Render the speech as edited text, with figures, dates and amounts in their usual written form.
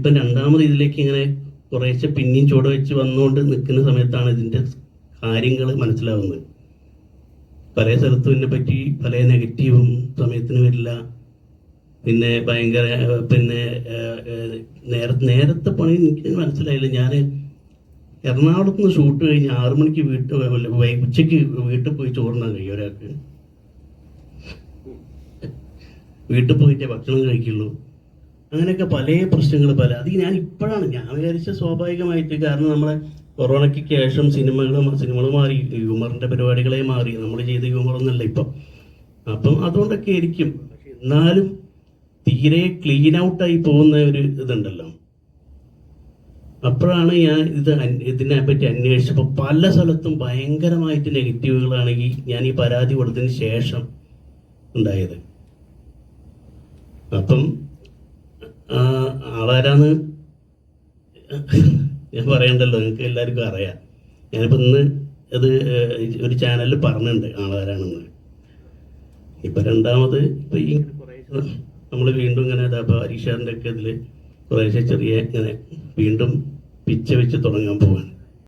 ഇപ്പം രണ്ടാമത് ഇതിലേക്ക് ഇങ്ങനെ കുറേശ്ശെ പിന്നെയും ചുവട് വെച്ച് വന്നുകൊണ്ട് നിൽക്കുന്ന സമയത്താണ് ഇതിൻ്റെ കാര്യങ്ങൾ മനസ്സിലാവുന്നത്. പല സ്ഥലത്തും ഇതിനെ പറ്റി പല നെഗറ്റീവും സമയത്തിന് വരില്ല. പിന്നെ ഭയങ്കര പിന്നെ നേരത്തെ പണി എനിക്ക് മനസ്സിലായില്ല. ഞാൻ എറണാകുളത്ത് നിന്ന് ഷൂട്ട് കഴിഞ്ഞ് 6 മണിക്ക് ഉച്ചയ്ക്ക് വീട്ടിൽ പോയി ചോറിനാൻ കഴിയും ഒരാൾക്ക്. വീട്ടിൽ പോയിട്ടേ ഭക്ഷണം കഴിക്കുള്ളൂ. അങ്ങനെയൊക്കെ പല പ്രശ്നങ്ങൾ അത് ഞാൻ ഇപ്പോഴാണ് ഞാൻ വിചാരിച്ച സ്വാഭാവികമായിട്ട്. കാരണം നമ്മളെ കൊറോണയ്ക്ക് ശേഷം സിനിമകൾ മാറി, ഹ്യൂമറിൻ്റെ പരിപാടികളെ മാറി, നമ്മൾ ചെയ്ത ഹ്യൂമറൊന്നുമല്ല ഇപ്പം. അപ്പം അതുകൊണ്ടൊക്കെ ആയിരിക്കും. എന്നാലും തീരെ ക്ലീൻ ഔട്ടായി പോകുന്ന ഒരു ഇതുണ്ടല്ലോ. അപ്പോഴാണ് ഞാൻ ഇതിനെ പറ്റി അന്വേഷിച്ചപ്പോൾ പല സ്ഥലത്തും ഭയങ്കരമായിട്ട് നെഗറ്റീവുകളാണ് ഞാൻ ഈ പരാതി കൊടുത്തതിന് ശേഷം ഉണ്ടായത്. അപ്പം ആളാരാന്ന് ഞാൻ പറയണ്ടല്ലോ, നിങ്ങൾക്ക് എല്ലാവർക്കും അറിയാം. ഞാനിപ്പോൾ ഇന്ന് അത് ഒരു ചാനലിൽ പറഞ്ഞിട്ടുണ്ട് ആളാരാണെന്ന്. ഇപ്പം രണ്ടാമത് ഇപ്പം ഈ കുറേശ്ശെ നമ്മൾ വീണ്ടും ഇങ്ങനെ അപ്പോൾ ഹരീഷാറിൻ്റെ ഒക്കെ ഇതിൽ കുറേശ്ശെ ചെറിയ ഇങ്ങനെ വീണ്ടും പിച്ച വെച്ച് തുടങ്ങാൻ പോവാണ്.